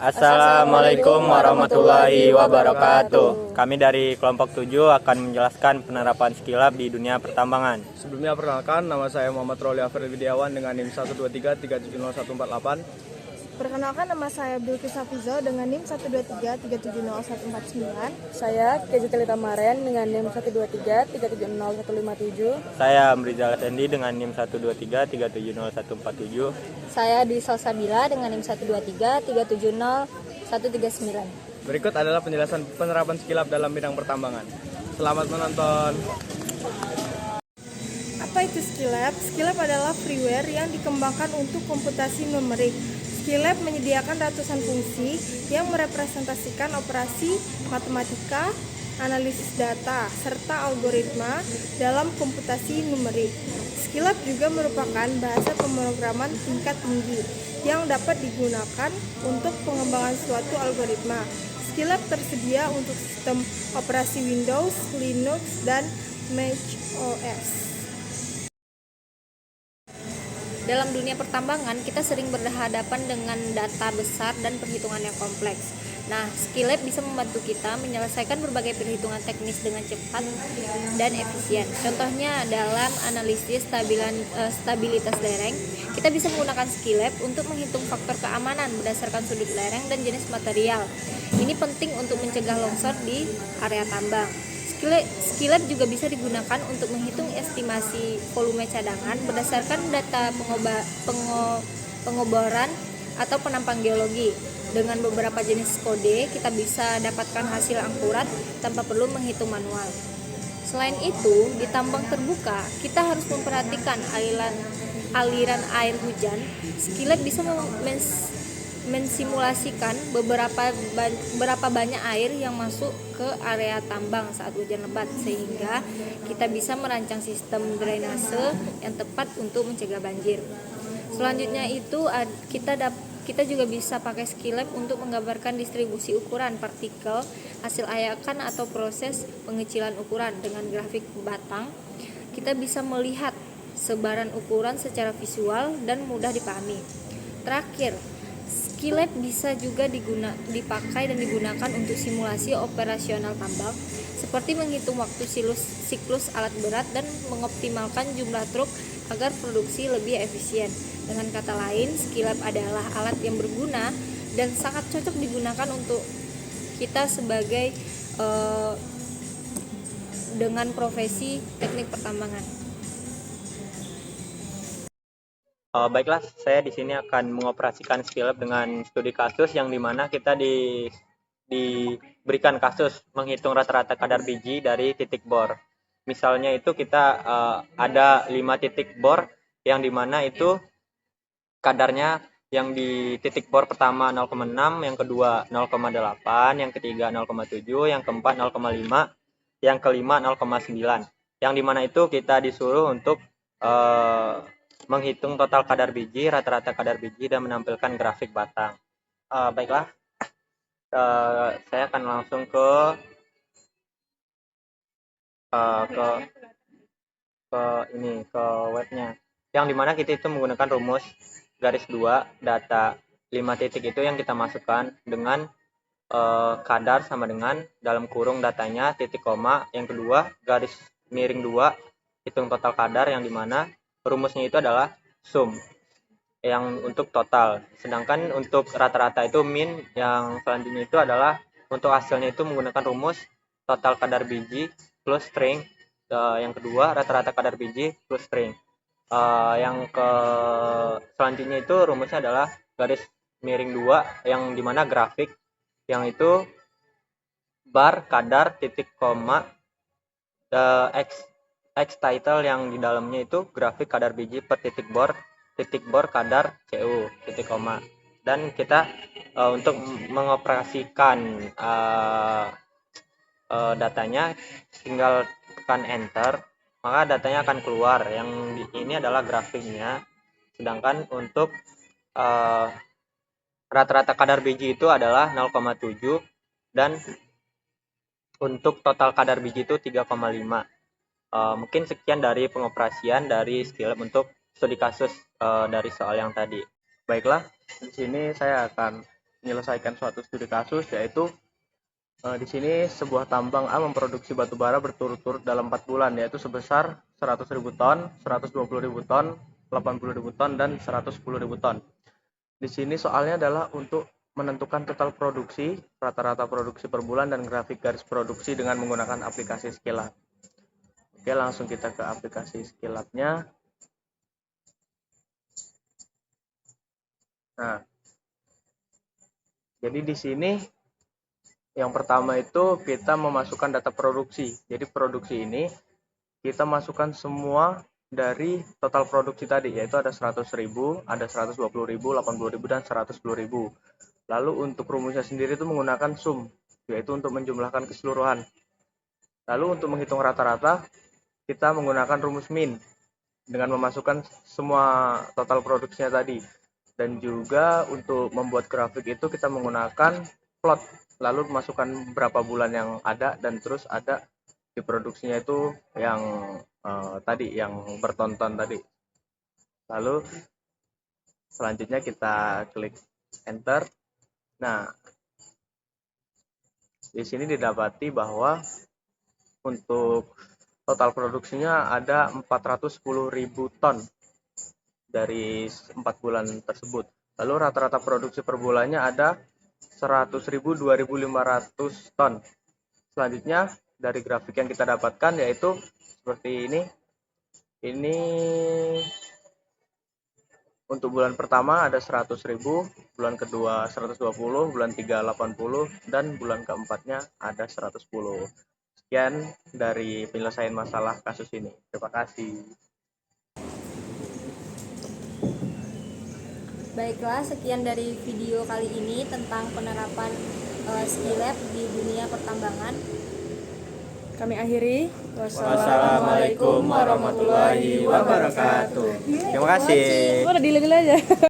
Assalamualaikum warahmatullahi wabarakatuh. Kami dari kelompok 7 akan menjelaskan penerapan Skilab di dunia pertambangan. Sebelumnya perkenalkan, nama saya Muhammad Roli Afri Widiawan dengan NIM 123370148. Perkenalkan, nama saya Bilqis Hafizo dengan NIM 123370149. Saya Keji Telita Maren dengan NIM 123370157. Saya Amrizal Effendi dengan NIM 123370147. Saya Dwi Salsabila dengan NIM 123370139. Berikut adalah penjelasan penerapan Skilab dalam bidang pertambangan. Selamat menonton. Apa itu Skilab? Skilab adalah freeware yang dikembangkan untuk komputasi numerik. Skilab menyediakan ratusan fungsi yang merepresentasikan operasi matematika, analisis data, serta algoritma dalam komputasi numerik. Skilab juga merupakan bahasa pemrograman tingkat tinggi yang dapat digunakan untuk pengembangan suatu algoritma. Skilab tersedia untuk sistem operasi Windows, Linux, dan Mac OS. Dalam dunia pertambangan, kita sering berhadapan dengan data besar dan perhitungan yang kompleks. Nah, Skilab bisa membantu kita menyelesaikan berbagai perhitungan teknis dengan cepat dan efisien. Contohnya dalam analisis stabilitas lereng, kita bisa menggunakan Skilab untuk menghitung faktor keamanan berdasarkan sudut lereng dan jenis material. Ini penting untuk mencegah longsor di area tambang. Skilab juga bisa digunakan untuk menghitung estimasi volume cadangan berdasarkan data pengoboran atau penampang geologi. Dengan beberapa jenis kode, kita bisa dapatkan hasil akurat tanpa perlu menghitung manual. Selain itu, di tambang terbuka, kita harus memperhatikan aliran air hujan. Skilab bisa mensimulasikan berapa banyak air yang masuk ke area tambang saat hujan lebat, sehingga kita bisa merancang sistem drainase yang tepat untuk mencegah banjir. Selanjutnya itu kita juga bisa pakai Skilab untuk menggambarkan distribusi ukuran partikel hasil ayakan atau proses pengecilan ukuran dengan grafik batang. Kita bisa melihat sebaran ukuran secara visual dan mudah dipahami. Terakhir, Skilab bisa juga dipakai dan digunakan untuk simulasi operasional tambang, seperti menghitung waktu siklus alat berat dan mengoptimalkan jumlah truk agar produksi lebih efisien. Dengan kata lain, Skilab adalah alat yang berguna dan sangat cocok digunakan untuk kita sebagai dengan profesi teknik pertambangan. Baiklah, saya di sini akan mengoperasikan Skilab dengan studi kasus yang dimana kita diberikan kasus menghitung rata-rata kadar biji dari titik bor. Misalnya itu kita ada 5 titik bor yang dimana itu kadarnya yang di titik bor pertama 0,6, yang kedua 0,8, yang ketiga 0,7, yang keempat 0,5, yang kelima 0,9. Yang dimana itu kita disuruh untuk menghitung total kadar biji, rata-rata kadar biji, dan menampilkan grafik batang. Baiklah, saya akan langsung ke webnya, yang dimana kita itu menggunakan rumus garis 2 data 5 titik itu yang kita masukkan dengan kadar sama dengan dalam kurung datanya titik koma, yang kedua garis miring 2 hitung total kadar, yang dimana rumusnya itu adalah sum yang untuk total, sedangkan untuk rata-rata itu min. Yang selanjutnya itu adalah untuk hasilnya itu menggunakan rumus total kadar biji plus string. Yang kedua rata-rata kadar biji plus string. Selanjutnya itu rumusnya adalah garis miring 2 yang dimana grafik yang itu bar kadar titik koma X title yang di dalamnya itu grafik kadar biji per titik bor kadar CU titik koma. Dan kita untuk mengoperasikan datanya tinggal tekan enter, maka datanya akan keluar. Yang ini adalah grafiknya, sedangkan untuk rata-rata kadar biji itu adalah 0,7 dan untuk total kadar biji itu 3,5. Mungkin sekian dari pengoperasian dari Skilab untuk studi kasus dari soal yang tadi. Baiklah, di sini saya akan menyelesaikan suatu studi kasus, yaitu di sini sebuah tambang A memproduksi batu bara berturut-turut dalam 4 bulan, yaitu sebesar 100.000 ton, 120.000 ton, 80.000 ton, dan 110.000 ton. Di sini soalnya adalah untuk menentukan total produksi, rata-rata produksi per bulan, dan grafik garis produksi dengan menggunakan aplikasi Skillup. Oke, langsung kita ke aplikasi Skillup-nya. Nah, jadi di sini yang pertama itu kita memasukkan data produksi. Jadi produksi ini kita masukkan semua dari total produksi tadi, yaitu ada 100.000, ada 120.000, 80.000, dan 110.000. Lalu untuk rumusnya sendiri itu menggunakan sum, yaitu untuk menjumlahkan keseluruhan. Lalu untuk menghitung rata-rata, kita menggunakan rumus min dengan memasukkan semua total produksinya tadi. Dan juga untuk membuat grafik itu kita menggunakan plot, lalu masukkan berapa bulan yang ada, dan terus ada di produksinya itu yang tadi yang bertonton tadi. Lalu selanjutnya kita klik enter. Nah, di sini didapati bahwa untuk total produksinya ada 410.000 ton dari 4 bulan tersebut. Lalu rata-rata produksi per bulannya ada 100.000, 2.500 ton. Selanjutnya dari grafik yang kita dapatkan yaitu seperti ini. Ini untuk bulan pertama ada 100.000, bulan kedua 120, bulan 3 80, dan bulan keempatnya ada 110. Sekian dari penyelesaian masalah kasus ini. Terima kasih. Baiklah, sekian dari video kali ini tentang penerapan Skillup di dunia pertambangan. Kami akhiri. Wassalamualaikum warahmatullahi wabarakatuh. Terima kasih. Udah delay aja.